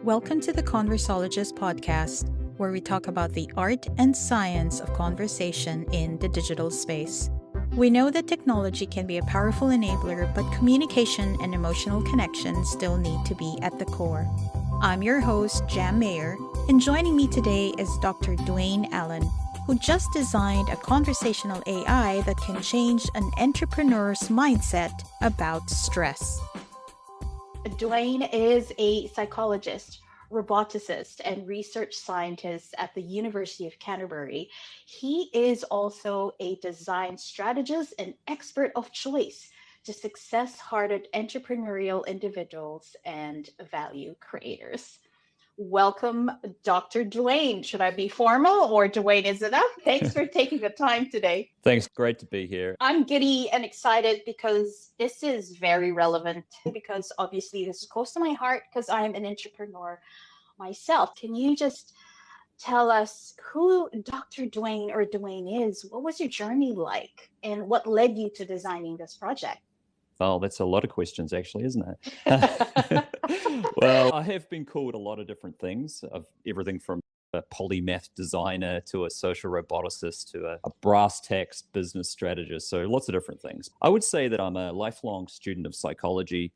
Welcome to the Conversologist podcast, where we talk about the art and science of conversation in the digital space. We know that technology can be a powerful enabler, but communication and emotional connection still need to be at the core. I'm your host, Jam Mayer, and joining me today is Dr. Dwain Allan, who just designed a conversational AI that can change an entrepreneur's mindset about stress. Dwain is a psychologist, roboticist, and research scientist at the University of Canterbury. He is also a design strategist and expert of choice to success-hearted entrepreneurial individuals and value creators. Welcome, Dr. Dwain. Should I be formal or Dwain is enough? Thanks for taking the time today. Thanks. Great to be here. I'm giddy and excited because this is very relevant because obviously this is close to my heart because I'm an entrepreneur myself. Can you just tell us who Dr. Dwain or Dwain is? What was your journey like and what led you to designing this project? Oh, that's a lot of questions, actually, isn't it? Well, I have been called a lot of different things, of everything from a polymath designer to a social roboticist to a brass tacks business strategist. So lots of different things. I would say that I'm a lifelong student of psychology,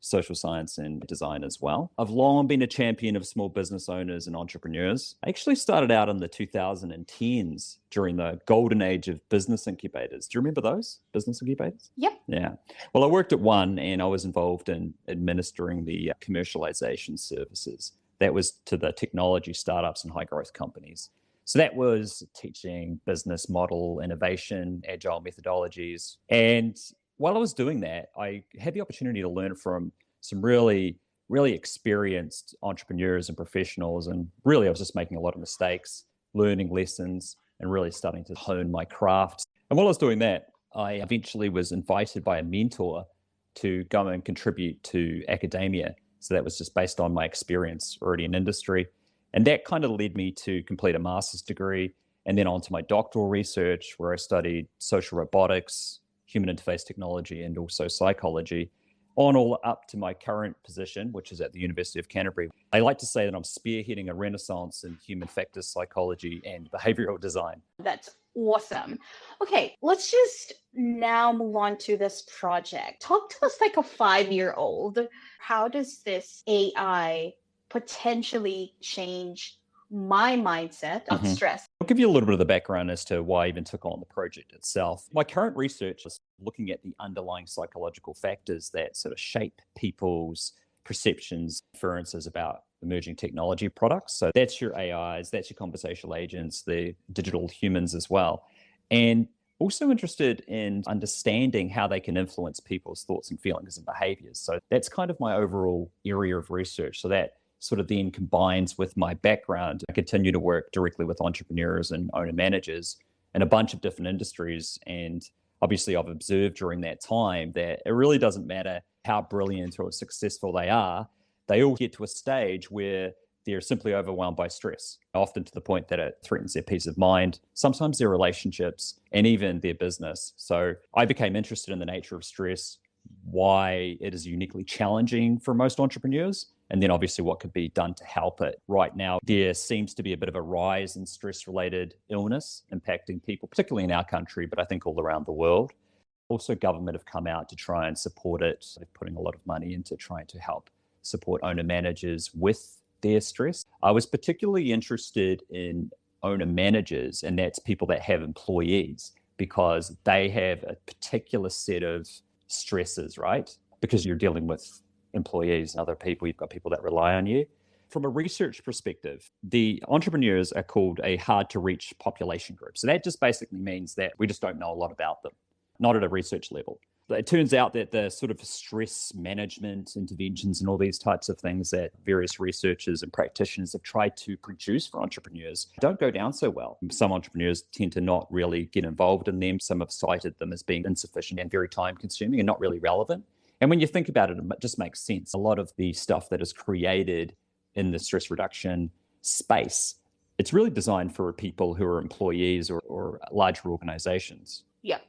social science, and design as well. I've long been a champion of small business owners and entrepreneurs. I actually started out in the 2010s during the golden age of business incubators. Do you remember those business incubators? Yep. Yeah. Well, I worked at one and I was involved in administering the commercialization services. That was to the technology startups and high growth companies. So that was teaching business model innovation, agile methodologies. And while I was doing that, I had the opportunity to learn from some really experienced entrepreneurs and professionals. And really, I was just making a lot of mistakes, learning lessons, and really starting to hone my craft. And while I was doing that, I eventually was invited by a mentor to go and contribute to academia. So that was just based on my experience already in industry. And that kind of led me to complete a master's degree and then on to my doctoral research, where I studied social robotics, human interface technology, and also psychology, on all up to my current position, which is at the University of Canterbury. I like to say that I'm spearheading a renaissance in human factors psychology and behavioral design. That's awesome. Okay, let's just now move on to this project. Talk to us like a 5-year-old. How does this AI potentially change my mindset of stress? I'll give you a little bit of the background as to why I even took on the project itself. My current research is looking at the underlying psychological factors that sort of shape people's perceptions, inferences about emerging technology products. So that's your AIs, that's your conversational agents, the digital humans as well. And also interested in understanding how they can influence people's thoughts and feelings and behaviors. So that's kind of my overall area of research. So that sort of then combines with my background. I continue to work directly with entrepreneurs and owner managers in a bunch of different industries. And obviously I've observed during that time that it really doesn't matter how brilliant or successful they are. They all get to a stage where they're simply overwhelmed by stress, often to the point that it threatens their peace of mind, sometimes their relationships, and even their business. So I became interested in the nature of stress, why it is uniquely challenging for most entrepreneurs, and then obviously what could be done to help it. Right now, there seems to be a bit of a rise in stress-related illness impacting people, particularly in our country, but I think all around the world. Also, government have come out to try and support it. They're putting a lot of money into trying to help support owner managers with their stress. I was particularly interested in owner managers, and that's people that have employees, because they have a particular set of stresses, right? Because you're dealing with employees and other people, you've got people that rely on you. From a research perspective, the entrepreneurs are called a hard to reach population group. So that just basically means that we just don't know a lot about them, not at a research level. But it turns out that the sort of stress management interventions and all these types of things that various researchers and practitioners have tried to produce for entrepreneurs don't go down so well. Some entrepreneurs tend to not really get involved in them. Some have cited them as being insufficient and very time consuming and not really relevant. And when you think about it, it just makes sense. A lot of the stuff that is created in the stress reduction space, it's really designed for people who are employees or larger organizations. Yeah.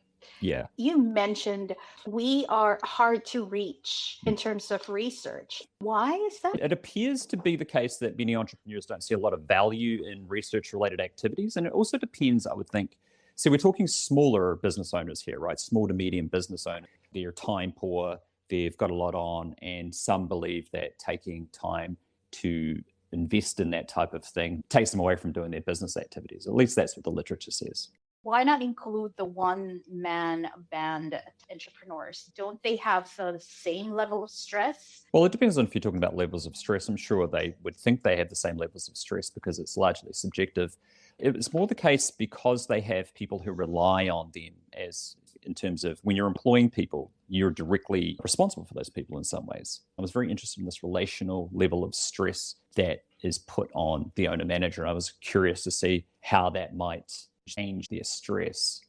Yeah. You mentioned we are hard to reach in terms of research. Why is that? It appears to be the case that many entrepreneurs don't see a lot of value in research related activities. And it also depends, I would think. So we're talking smaller business owners here, right? Small to medium business owners. They're time poor, they've got a lot on, and some believe that taking time to invest in that type of thing takes them away from doing their business activities. At least that's what the literature says. Why not include the one-man band entrepreneurs? Don't they have the same level of stress? Well, it depends on if you're talking about levels of stress. I'm sure they would think they have the same levels of stress because it's largely subjective. It's more the case because they have people who rely on them, as in terms of when you're employing people, you're directly responsible for those people in some ways. I was very interested in this relational level of stress that is put on the owner manager. I was curious to see how that might change their stress.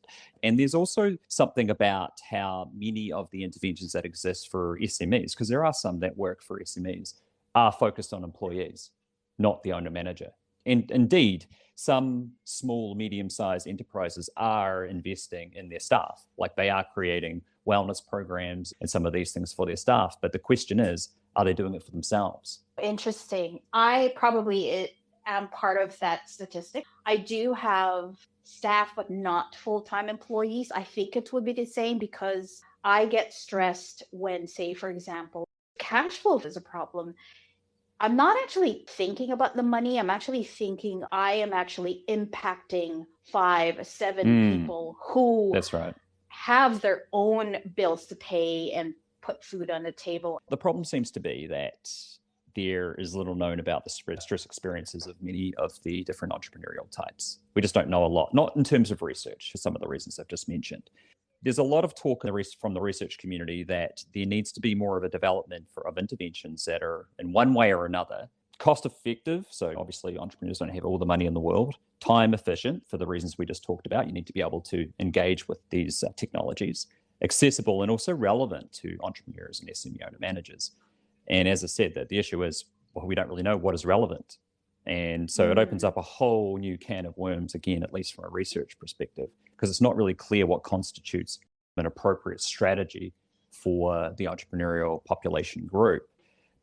And there's also something about how many of the interventions that exist for SMEs, because there are some that work for SMEs, are focused on employees, not the owner manager. And indeed, some small, medium-sized enterprises are investing in their staff, like they are creating wellness programs and some of these things for their staff. But the question is, are they doing it for themselves? Interesting. I probably am part of that statistic. I do have staff, but not full-time employees. I think it would be the same because I get stressed when, say, for example, cash flow is a problem. I'm not actually thinking about the money. I'm actually thinking I am actually impacting 5, 7 people who That's right. have their own bills to pay and put food on the table. The problem seems to be that there is little known about the stress experiences of many of the different entrepreneurial types. We just don't know a lot, not in terms of research, for some of the reasons I've just mentioned. There's a lot of talk from the research community that there needs to be more of a development of interventions that are, in one way or another, cost effective. So obviously entrepreneurs don't have all the money in the world. Time efficient for the reasons we just talked about. You need to be able to engage with these technologies. Accessible and also relevant to entrepreneurs and SME owner managers. And as I said, that the issue is, well, we don't really know what is relevant. And so it opens up a whole new can of worms, again, at least from a research perspective, because it's not really clear what constitutes an appropriate strategy for the entrepreneurial population group.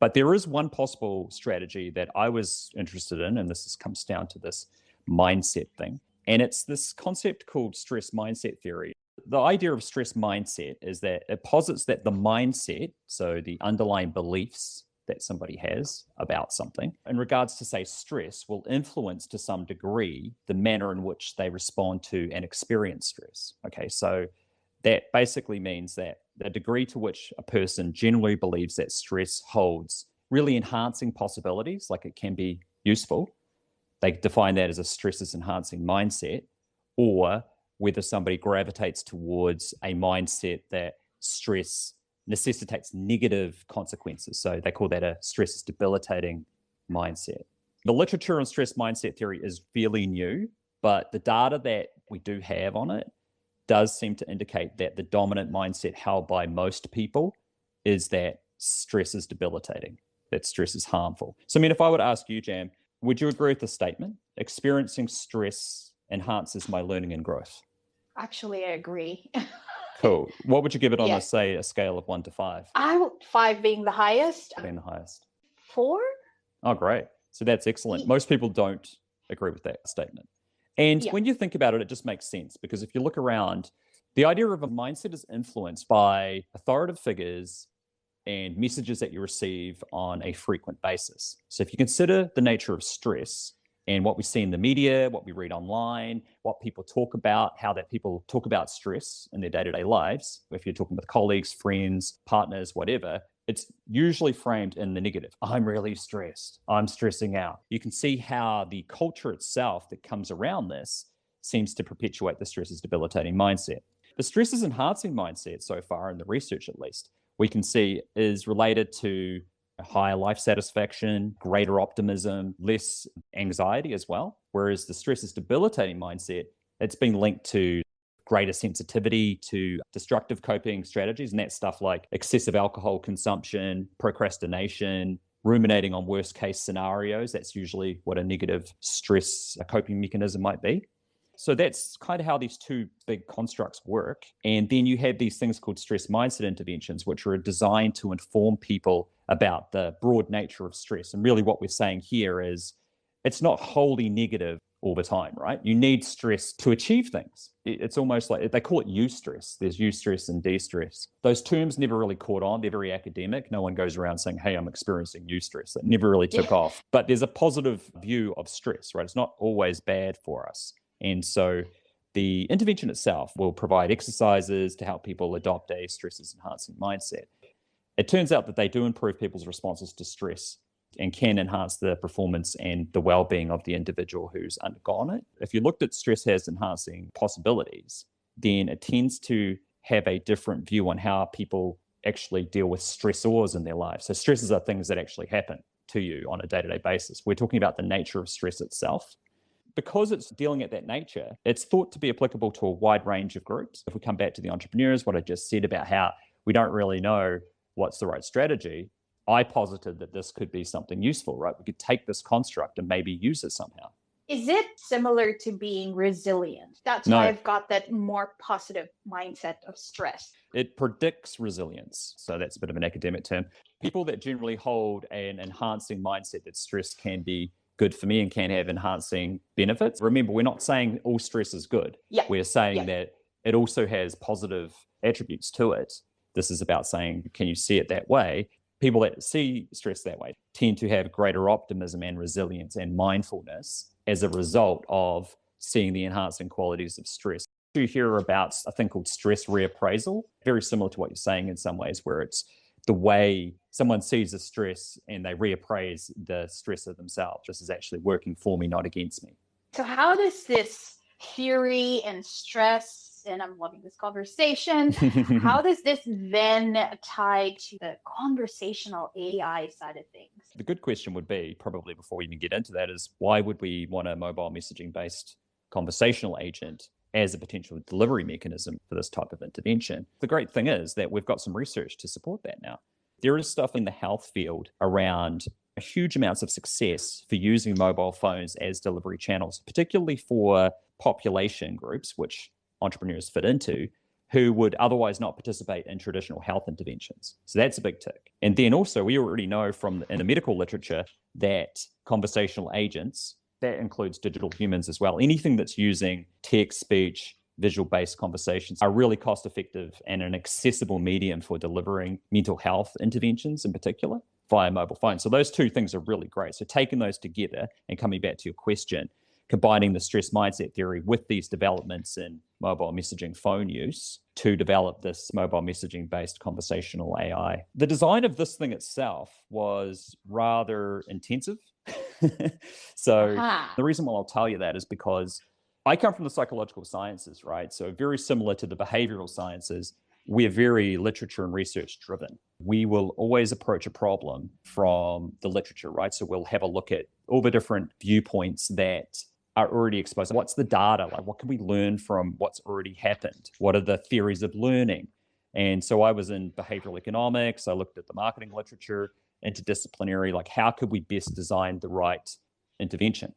But there is one possible strategy that I was interested in, and comes down to this mindset thing. And it's this concept called stress mindset theory. The idea of stress mindset is that it posits that the mindset, so the underlying beliefs that somebody has about something in regards to, say, stress, will influence to some degree the manner in which they respond to and experience stress. Okay, so that basically means that the degree to which a person generally believes that stress holds really enhancing possibilities, like it can be useful, they define that as a stress is enhancing mindset, or whether somebody gravitates towards a mindset that stress necessitates negative consequences. So they call that a stress is debilitating mindset. The literature on stress mindset theory is fairly new, but the data that we do have on it does seem to indicate that the dominant mindset held by most people is that stress is debilitating, that stress is harmful. So, I mean, if I were to ask you, Jam, would you agree with the statement? Experiencing stress enhances my learning and growth. Actually, I agree. Cool. What would you give it on, Yes. a scale of 1 to 5? 5 being the highest. Being the highest. 4? Oh, great. So that's excellent. Most people don't agree with that statement. And when you think about it, it just makes sense, because if you look around, the idea of a mindset is influenced by authoritative figures and messages that you receive on a frequent basis. So if you consider the nature of stress and what we see in the media, what we read online, what people talk about, how that people talk about stress in their day-to-day lives, if you're talking with colleagues, friends, partners, whatever, it's usually framed in the negative. I'm really stressed. I'm stressing out. You can see how the culture itself that comes around this seems to perpetuate the stress is debilitating mindset. The stress is enhancing mindset, so far in the research at least, we can see is related to higher life satisfaction, greater optimism, less anxiety as well. Whereas the stress is debilitating mindset, it's been linked to greater sensitivity to destructive coping strategies, and that's stuff like excessive alcohol consumption, procrastination, ruminating on worst case scenarios. That's usually what a negative stress coping mechanism might be. So that's kind of how these two big constructs work. And then you have these things called stress mindset interventions, which are designed to inform people about the broad nature of stress. And really what we're saying here is it's not wholly negative all the time, right? You need stress to achieve things. It's almost like they call it eustress. There's eustress and de-stress. Those terms never really caught on. They're very academic. No one goes around saying, hey, I'm experiencing eustress. That never really took off. But there's a positive view of stress, right? It's not always bad for us. And so the intervention itself will provide exercises to help people adopt a stress-enhancing mindset. It turns out that they do improve people's responses to stress and can enhance the performance and the well-being of the individual who's undergone it. If you looked at stress as enhancing possibilities, then it tends to have a different view on how people actually deal with stressors in their lives. So stresses are things that actually happen to you on a day-to-day basis. We're talking about the nature of stress itself. Because it's dealing at that nature, it's thought to be applicable to a wide range of groups. If we come back to the entrepreneurs, what I just said about how we don't really know what's the right strategy, I posited that this could be something useful, right? We could take this construct and maybe use it somehow. Is it similar to being resilient? That's why I've got that more positive mindset of stress. It predicts resilience. So that's a bit of an academic term. People that generally hold an enhancing mindset that stress can be good for me and can have enhancing benefits. Remember, we're not saying all stress is good. We're saying that it also has positive attributes to it. This is about saying, can you see it that way? People that see stress that way tend to have greater optimism and resilience and mindfulness as a result of seeing the enhancing qualities of stress. You hear about a thing called stress reappraisal, very similar to what you're saying in some ways, where it's the way someone sees the stress and they reappraise the stress of themselves. This is actually working for me, not against me. So how does this theory and stress, and I'm loving this conversation, how does this then tie to the conversational AI side of things? The good question would be, probably before we even get into that, is why would we want a mobile messaging-based conversational agent as a potential delivery mechanism for this type of intervention? The great thing is that we've got some research to support that now. There is stuff in the health field around huge amounts of success for using mobile phones as delivery channels, particularly for population groups, which entrepreneurs fit into, who would otherwise not participate in traditional health interventions. So that's a big tick. And then also, we already know from in the medical literature that conversational agents, that includes digital humans as well, anything that's using text, speech, visual-based conversations are really cost-effective and an accessible medium for delivering mental health interventions in particular via mobile phone. So those two things are really great. So taking those together and coming back to your question, combining the stress mindset theory with these developments in mobile messaging phone use to develop this mobile messaging-based conversational AI. The design of this thing itself was rather intensive. So the reason why I'll tell you that is because I come from the psychological sciences, right? So very similar to the behavioral sciences, we're very literature and research driven. We will always approach a problem from the literature, right? So we'll have a look at all the different viewpoints that are already exposed. What's the data? Like, what can we learn from what's already happened? What are the theories of learning? And so I was in behavioral economics. I looked at the marketing literature, interdisciplinary, like how could we best design the right intervention?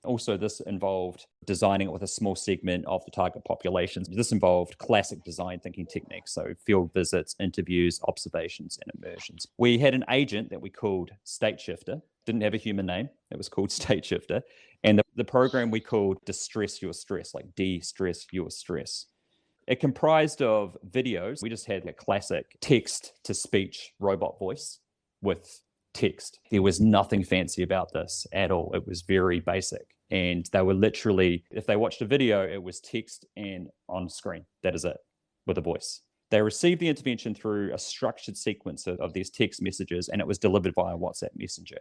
Also, this involved designing it with a small segment of the target populations. This involved classic design thinking techniques, so field visits, interviews, observations, and immersions. We had an agent that we called State Shifter. Didn't have a human name. It was called State Shifter. And the program we called Distress Your Stress, like de-stress your stress. It comprised of videos. We just had a classic text-to-speech robot voice with text. There was nothing fancy about this at all. It was very basic. And they were literally, if they watched a video, it was text and on screen. That is it, with a voice. They received the intervention through a structured sequence of these text messages, and it was delivered via WhatsApp Messenger.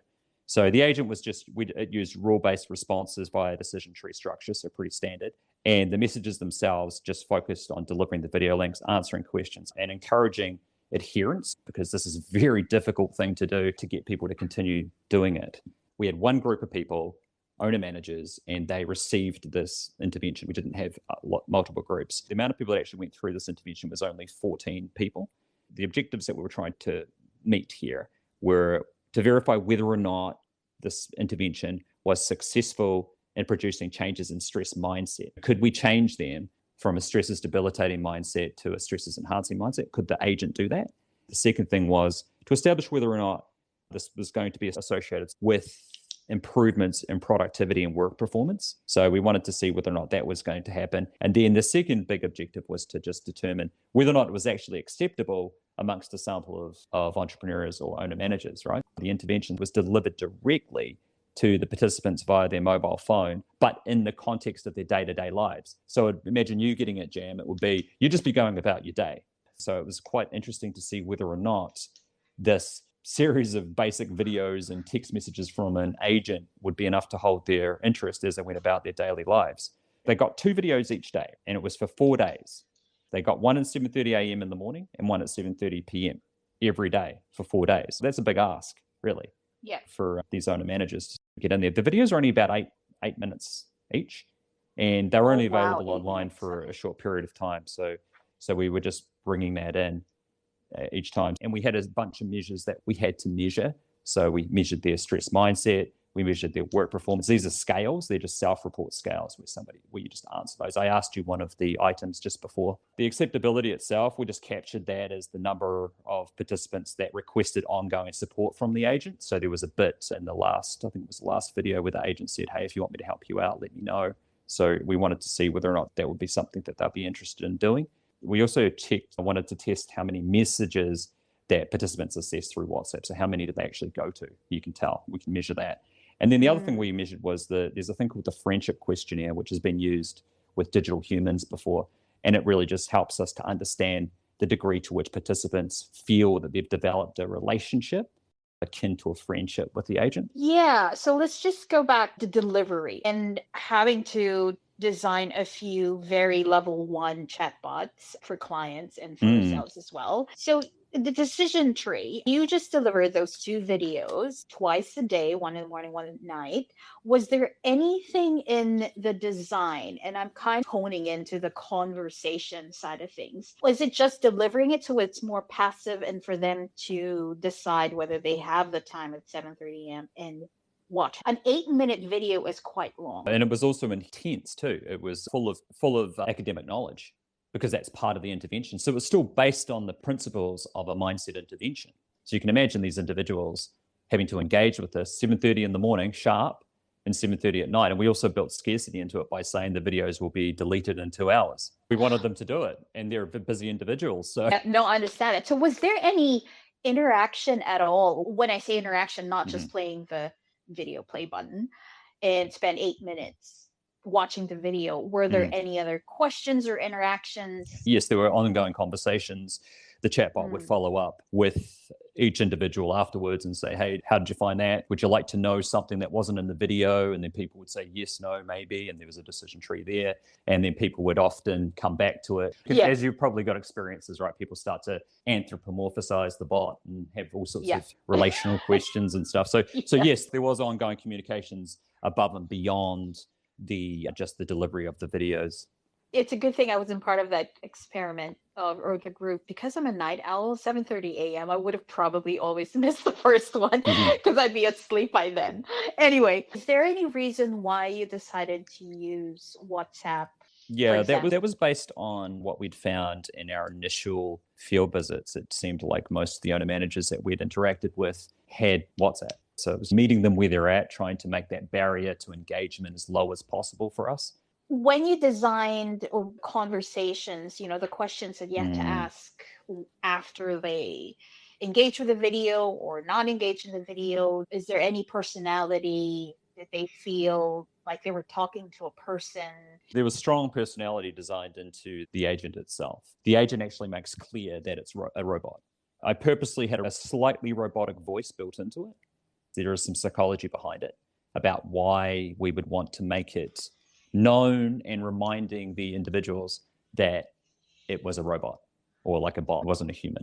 So the agent was it used rule-based responses via decision tree structure, so pretty standard. And the messages themselves just focused on delivering the video links, answering questions, and encouraging adherence, because this is a very difficult thing to do to get people to continue doing it. We had one group of people, owner managers, and they received this intervention. We didn't have multiple groups. The amount of people that actually went through this intervention was only 14 people. The objectives that we were trying to meet here were to verify whether or not this intervention was successful and producing changes in stress mindset. Could we change them from a stress is debilitating mindset to a stress is enhancing mindset? Could the agent do that? The second thing was to establish whether or not this was going to be associated with improvements in productivity and work performance. So we wanted to see whether or not that was going to happen. And then the second big objective was to just determine whether or not it was actually acceptable amongst a sample of entrepreneurs or owner managers, right? The intervention was delivered directly to the participants via their mobile phone, but in the context of their day-to-day lives. So imagine you getting it, Jam, it would be, you'd just be going about your day. So it was quite interesting to see whether or not this series of basic videos and text messages from an agent would be enough to hold their interest as they went about their daily lives. They got 2 videos each day, and it was for 4 days. They got one at 7:30 a.m. in the morning and one at 7:30 p.m. every day for 4 days. That's a big ask, really, for these owner managers to get in there. The videos are only about eight minutes each, and they were only available online for a short period of time. So we were just bringing that in each time. And we had a bunch of measures that we had to measure. So we measured their stress mindset, we measured their work performance. These are scales, they're just self-report scales where you just answer those. I asked you one of the items just before. The acceptability itself, we just captured that as the number of participants that requested ongoing support from the agent. So there was a bit in the last video where the agent said, hey, if you want me to help you out, let me know. So we wanted to see whether or not that would be something that they'll be interested in doing. We also wanted to test how many messages that participants assessed through WhatsApp. So how many did they actually go to? You can tell, we can measure that. And then the other thing we measured was there's a thing called the friendship questionnaire, which has been used with digital humans before. And it really just helps us to understand the degree to which participants feel that they've developed a relationship akin to a friendship with the agent. Yeah, so let's just go back to delivery and having to design a few very level 1 chatbots for clients and for ourselves as well. So the decision tree, you just delivered those 2 videos twice a day, one in the morning, one at night. Was there anything in the design, and I'm kind of honing into the conversation side of things, was it just delivering it so it's more passive and for them to decide whether they have the time at 7:30 a.m. and watch? An 8-minute video is quite long. And it was also intense too. It was full of academic knowledge, because that's part of the intervention. So it's still based on the principles of a mindset intervention. So you can imagine these individuals having to engage with this 7:30 in the morning sharp and 7:30 at night. And we also built scarcity into it by saying the videos will be deleted in 2 hours. We wanted them to do it, and they're busy individuals. So no, I understand it. So was there any interaction at all? When I say interaction, not just playing the video play button and spend 8 minutes watching the video, were there any other questions or interactions? Yes, there were ongoing conversations. The chatbot would follow up with each individual afterwards and say, hey, how did you find that? Would you like to know something that wasn't in the video? And then people would say yes, no, maybe. And there was a decision tree there. And then people would often come back to it. As you've probably got experiences, right? People start to anthropomorphize the bot and have all sorts of relational questions and stuff. So yes, there was ongoing communications above and beyond just the delivery of the videos. It's a good thing I wasn't part of that experiment or the group, because I'm a night owl. 7:30 a.m. I would have probably always missed the first one because I'd be asleep by then. Anyway, is there any reason why you decided to use WhatsApp? Yeah, that was based on what we'd found in our initial field visits. It seemed like most of the owner managers that we'd interacted with had WhatsApp. So it was meeting them where they're at, trying to make that barrier to engagement as low as possible for us. When you designed conversations, the questions that you have to ask after they engage with the video or not engage in the video, is there any personality that they feel like they were talking to a person? There was strong personality designed into the agent itself. The agent actually makes clear that it's a robot. I purposely had a slightly robotic voice built into it. There is some psychology behind it about why we would want to make it known and reminding the individuals that it was a robot or like a bot, it wasn't a human.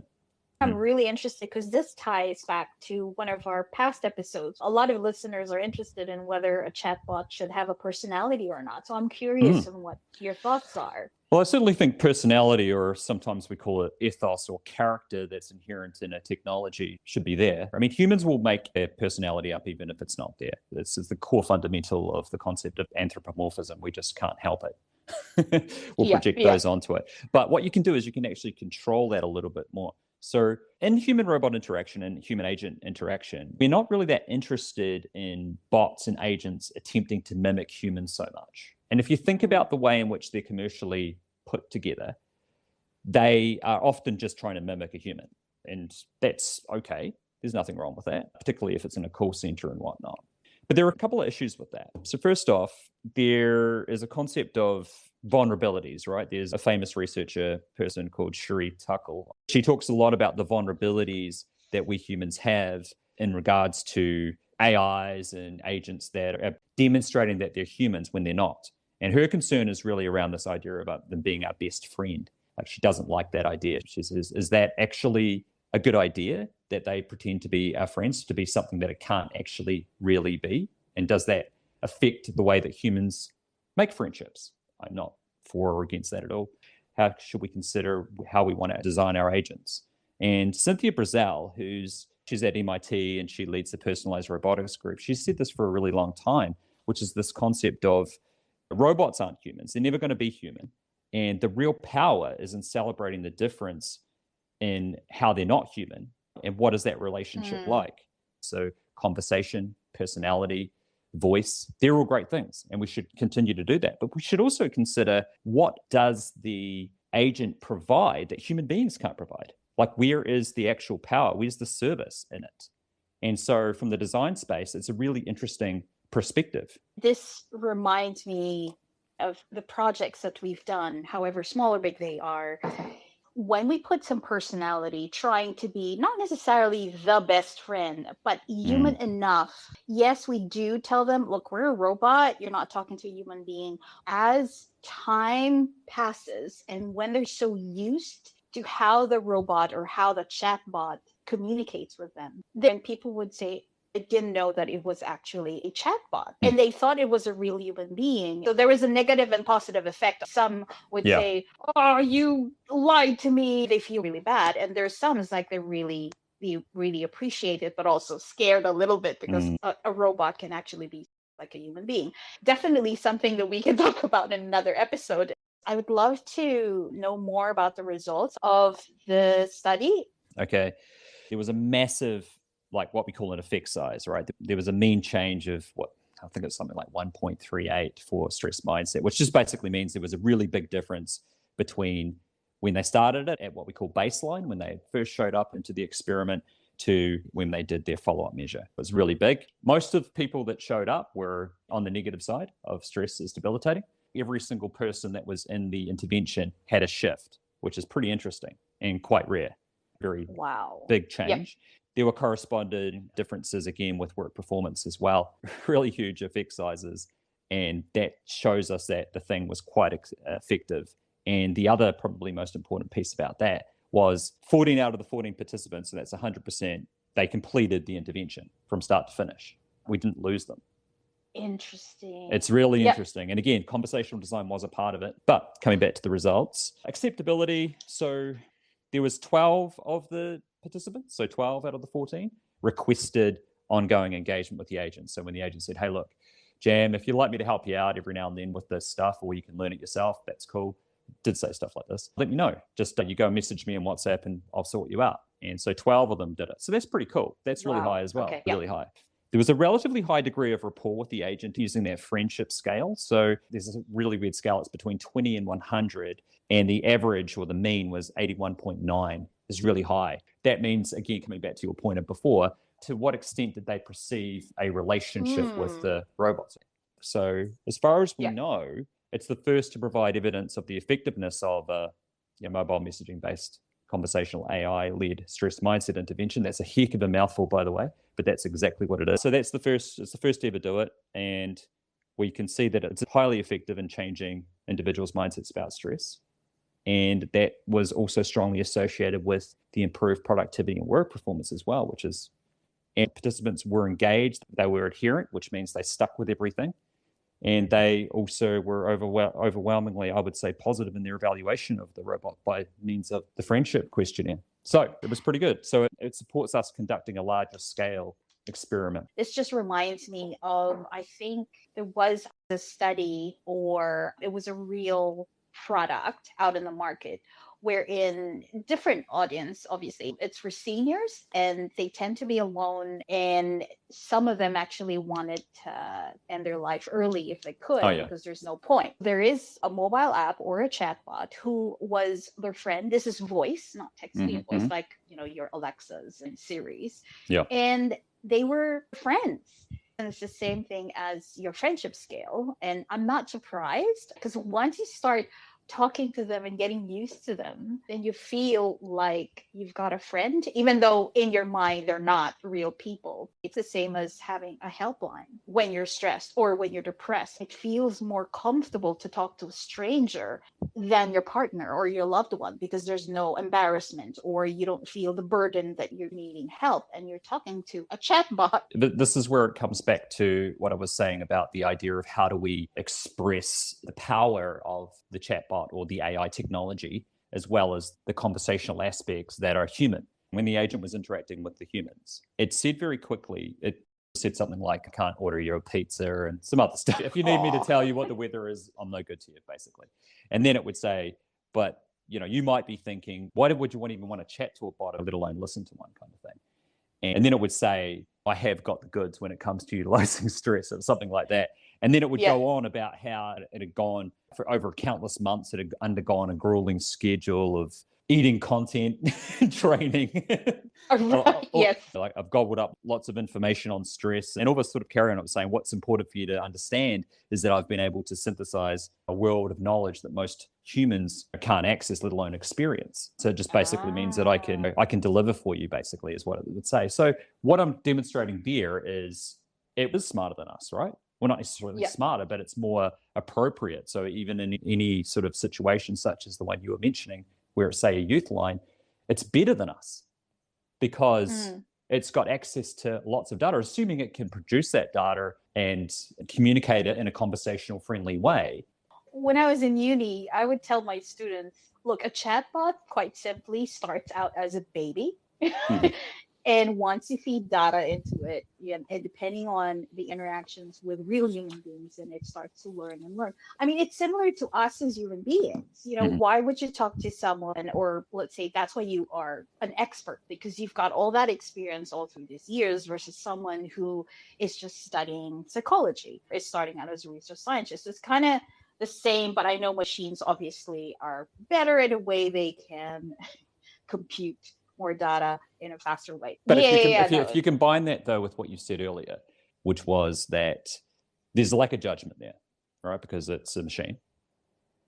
I'm really interested because this ties back to one of our past episodes. A lot of listeners are interested in whether a chatbot should have a personality or not. So I'm curious on what your thoughts are. Well, I certainly think personality, or sometimes we call it ethos or character that's inherent in a technology, should be there. I mean, humans will make their personality up even if it's not there. This is the core fundamental of the concept of anthropomorphism. We just can't help it. We'll Yeah, project yeah. those onto it. But what you can do is you can actually control that a little bit more. So in human robot interaction and human agent interaction, we're not really that interested in bots and agents attempting to mimic humans so much. And if you think about the way in which they're commercially put together, they are often just trying to mimic a human. And that's okay. There's nothing wrong with that, particularly if it's in a call center and whatnot. But there are a couple of issues with that. So first off, there is a concept of vulnerabilities, right? There's a famous researcher person called Sherry Tuckle. She talks a lot about the vulnerabilities that we humans have in regards to AIs and agents that are demonstrating that they're humans when they're not. And her concern is really around this idea about them being our best friend. Like, she doesn't like that idea. She says, is that actually a good idea that they pretend to be our friends, to be something that it can't actually really be? And does that affect the way that humans make friendships? I'm not for or against that at all. How should we consider how we want to design our agents? And Cynthia Brazel, she's at MIT and she leads the personalized robotics group, she said this for a really long time, which is this concept of robots aren't humans. They're never going to be human. And the real power is in celebrating the difference in how they're not human and what is that relationship like. So conversation, personality, voice, they're all great things. And we should continue to do that. But we should also consider, what does the agent provide that human beings can't provide? Like, where is the actual power? Where's the service in it? And so from the design space, it's a really interesting perspective. This reminds me of the projects that we've done, however small or big they are. When we put some personality, trying to be not necessarily the best friend, but human enough. Yes, we do tell them, look, we're a robot. You're not talking to a human being. As time passes, and when they're so used to how the robot or how the chatbot communicates with them, then people would say, I didn't know that it was actually a chatbot. And they thought it was a real human being. So there was a negative and positive effect. Some would say, oh, you lied to me. They feel really bad. And there's some, it's like they really appreciate it, but also scared a little bit, because a robot can actually be like a human being. Definitely something that we can talk about in another episode. I would love to know more about the results of the study. Okay. There was a massive, like what we call an effect size, right? There was a mean change of what I think it's something like 1.38 for stress mindset, which just basically means there was a really big difference between when they started it at what we call baseline, when they first showed up into the experiment, to when they did their follow-up measure. It was really big. Most of the people that showed up were on the negative side of stress is debilitating. Every single person that was in the intervention had a shift, which is pretty interesting and quite rare. Very big change. Yep. There were corresponding differences again with work performance as well, really huge effect sizes. And that shows us that the thing was quite effective. And the other probably most important piece about that was 14 out of the 14 participants, so that's 100%, they completed the intervention from start to finish. We didn't lose them. Interesting. It's really interesting. And again, conversational design was a part of it. But coming back to the results, acceptability. So there was 12 of the participants, so 12 out of the 14, requested ongoing engagement with the agent. So when the agent said, hey, look, Jam, if you'd like me to help you out every now and then with this stuff, or you can learn it yourself, that's cool. Did say stuff like this. Let me know. Just you go message me on WhatsApp and I'll sort you out. And so 12 of them did it. So that's pretty cool. That's really high as well. Really high. There was a relatively high degree of rapport with the agent using that friendship scale. So there's a really weird scale. It's between 20 and 100. And the average, or the mean, was 81.9. Is really high. That means, again, coming back to your point of before, to what extent did they perceive a relationship with the robots? So as far as we know, it's the first to provide evidence of the effectiveness of mobile messaging-based conversational AI-led stress mindset intervention. That's a heck of a mouthful, by the way, but that's exactly what it is. So that's the first. It's the first to ever do it, and we can see that it's highly effective in changing individuals' mindsets about stress. And that was also strongly associated with the improved productivity and work performance as well, and participants were engaged, they were adherent, which means they stuck with everything. And they also were overwhelmingly, I would say, positive in their evaluation of the robot by means of the friendship questionnaire. So it was pretty good. So it supports us conducting a larger scale experiment. This just reminds me of, I think there was a study or it was a real product out in the market wherein different audience, obviously it's for seniors and they tend to be alone, and some of them actually wanted to end their life early if they could, because there's no point. There is a mobile app or a chatbot who was their friend. This is voice, not text voice, like your Alexas and Siris. And they were friends. And it's the same thing as your friendship scale. And I'm not surprised, because once you start talking to them and getting used to them, then you feel like you've got a friend, even though in your mind they're not real people. It's the same as having a helpline when you're stressed or when you're depressed. It feels more comfortable to talk to a stranger than your partner or your loved one, because there's no embarrassment, or you don't feel the burden that you're needing help and you're talking to a chatbot. This is where it comes back to what I was saying about the idea of how do we express the power of the chatbot or the AI technology, as well as the conversational aspects that are human. When the agent was interacting with the humans, it said very quickly, it said something like, I can't order you a pizza and some other stuff. If you need me to tell you what the weather is, I'm no good to you, basically. And then it would say, but you might be thinking, why would you even want to chat to a bot, let alone listen to one, kind of thing. And then it would say, I have got the goods when it comes to utilizing stress, or something like that. And then it would go on about how it had gone for over countless months. It had undergone a grueling schedule of eating content, training. Yes. Like, I've gobbled up lots of information on stress, and all this sort of carry on. It was saying, what's important for you to understand is that I've been able to synthesize a world of knowledge that most humans can't access, let alone experience. So it just basically means that I can deliver for you, basically, is what it would say. So what I'm demonstrating there is it was smarter than us, right? Well, not necessarily smarter, but it's more appropriate. So even in any sort of situation such as the one you were mentioning, where it's, say, a youth line, it's better than us because it's got access to lots of data, assuming it can produce that data and communicate it in a conversational, friendly way. When I was in uni, I would tell my students, look, a chatbot quite simply starts out as a baby. And once you feed data into it, and depending on the interactions with real human beings, and it starts to learn and learn. I mean, it's similar to us as human beings. Why would you talk to someone, or let's say that's why you are an expert, because you've got all that experience all through these years, versus someone who is just studying psychology, is starting out as a research scientist. It's kind of the same, but I know machines obviously are better at a way they can compute more data in a faster way. But if you combine that, though, with what you said earlier, which was that there's a lack of judgment there, right? Because it's a machine,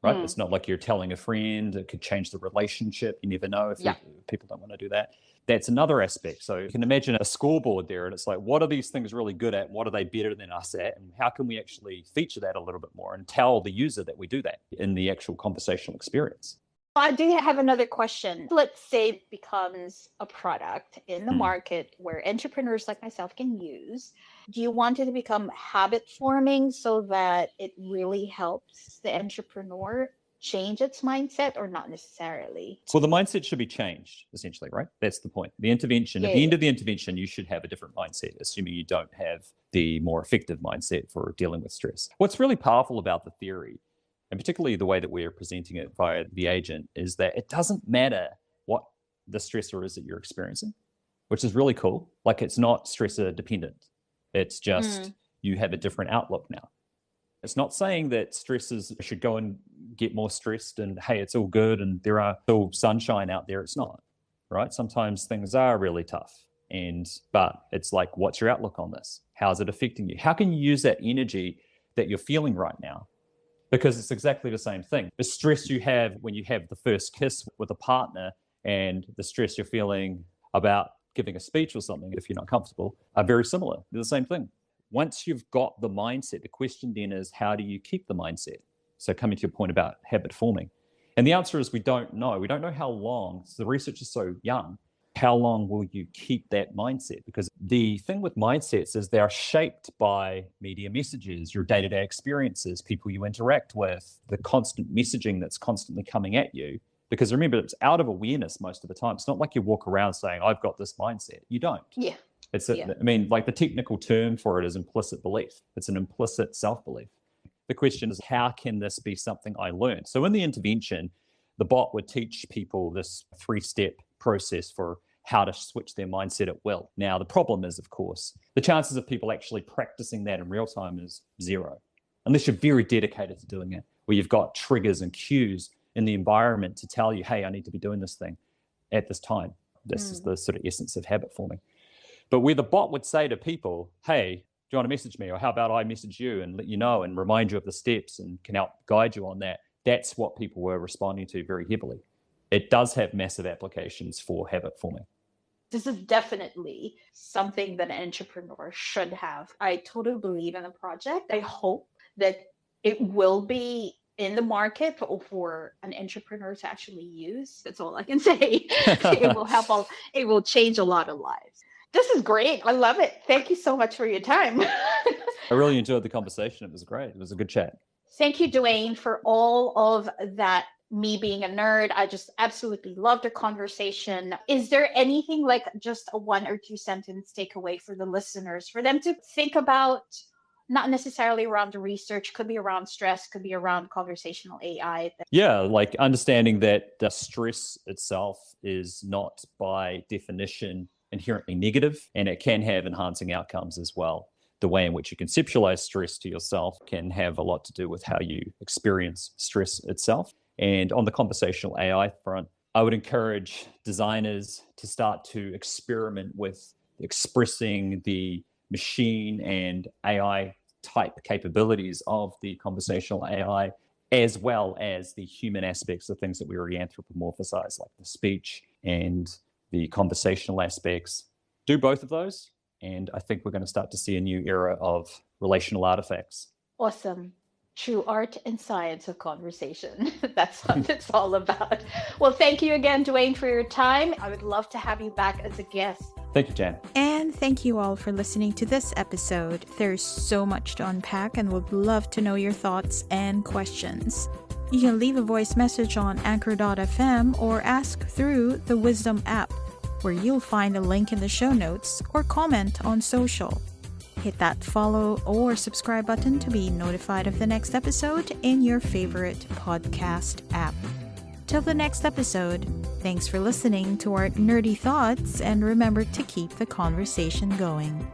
right? It's not like you're telling a friend. It could change the relationship. You never know if people don't want to do that. That's another aspect. So you can imagine a scoreboard there, and it's like, what are these things really good at? What are they better than us at? And how can we actually feature that a little bit more and tell the user that we do that in the actual conversational experience? I do have another question. Let's say it becomes a product in the market where entrepreneurs like myself can use. Do you want it to become habit forming so that it really helps the entrepreneur change its mindset, or not necessarily? Well, the mindset should be changed, essentially, right? That's the point. The intervention, at the end of the intervention, you should have a different mindset, assuming you don't have the more effective mindset for dealing with stress. What's really powerful about the theory, and particularly the way that we're presenting it via the agent, is that it doesn't matter what the stressor is that you're experiencing, which is really cool. Like, it's not stressor dependent. It's just you have a different outlook now. It's not saying that stressors should go and get more stressed and, hey, it's all good and there are still sunshine out there. It's not, right? Sometimes things are really tough. But it's like, what's your outlook on this? How's it affecting you? How can you use that energy that you're feeling right now? Because it's exactly the same thing. The stress you have when you have the first kiss with a partner and the stress you're feeling about giving a speech or something, if you're not comfortable, are very similar. They're the same thing. Once you've got the mindset, the question then is, how do you keep the mindset? So coming to your point about habit forming. And the answer is we don't know. We don't know how long. So the research is so young. How long will you keep that mindset? Because the thing with mindsets is they are shaped by media messages, your day-to-day experiences, people you interact with, the constant messaging that's constantly coming at you. Because remember, it's out of awareness most of the time. It's not like you walk around saying, I've got this mindset. You don't. Yeah. I mean, like the technical term for it is implicit belief. It's an implicit self-belief. The question is, how can this be something I learn? So in the intervention, the bot would teach people this 3-step process for how to switch their mindset at will. Now, the problem is, of course, the chances of people actually practicing that in real time is 0, unless you're very dedicated to doing it, where you've got triggers and cues in the environment to tell you, hey, I need to be doing this thing at this time. This is the sort of essence of habit forming. But where the bot would say to people, hey, do you want to message me? Or how about I message you and let you know and remind you of the steps and can help guide you on that? That's what people were responding to very heavily. It does have massive applications for habit forming. This is definitely something that an entrepreneur should have. I totally believe in the project. I hope that it will be in the market for an entrepreneur to actually use. That's all I can say. It will change a lot of lives. This is great. I love it. Thank you so much for your time. I really enjoyed the conversation. It was great. It was a good chat. Thank you, Dwain, for all of that. Me being a nerd, I just absolutely loved the conversation. Is there anything like just a 1 or 2 sentence takeaway for the listeners, for them to think about, not necessarily around the research, could be around stress, could be around conversational AI? Yeah, like understanding that the stress itself is not by definition inherently negative, and it can have enhancing outcomes as well. The way in which you conceptualize stress to yourself can have a lot to do with how you experience stress itself. And on the conversational AI front, I would encourage designers to start to experiment with expressing the machine and AI type capabilities of the conversational AI, as well as the human aspects of things that we already anthropomorphize, like the speech and the conversational aspects. Do both of those, and I think we're going to start to see a new era of relational artifacts. Awesome. True art and science of conversation. That's what it's all about. Well, thank you again, Dwain, for your time. I would love to have you back as a guest. Thank you, Jan. And thank you all for listening to this episode. There's so much to unpack and would love to know your thoughts and questions. You can leave a voice message on anchor.fm or ask through the Wisdom app, where you'll find a link in the show notes, or comment on social. Hit that follow or subscribe button to be notified of the next episode in your favorite podcast app. Till the next episode, thanks for listening to our nerdy thoughts, and remember to keep the conversation going.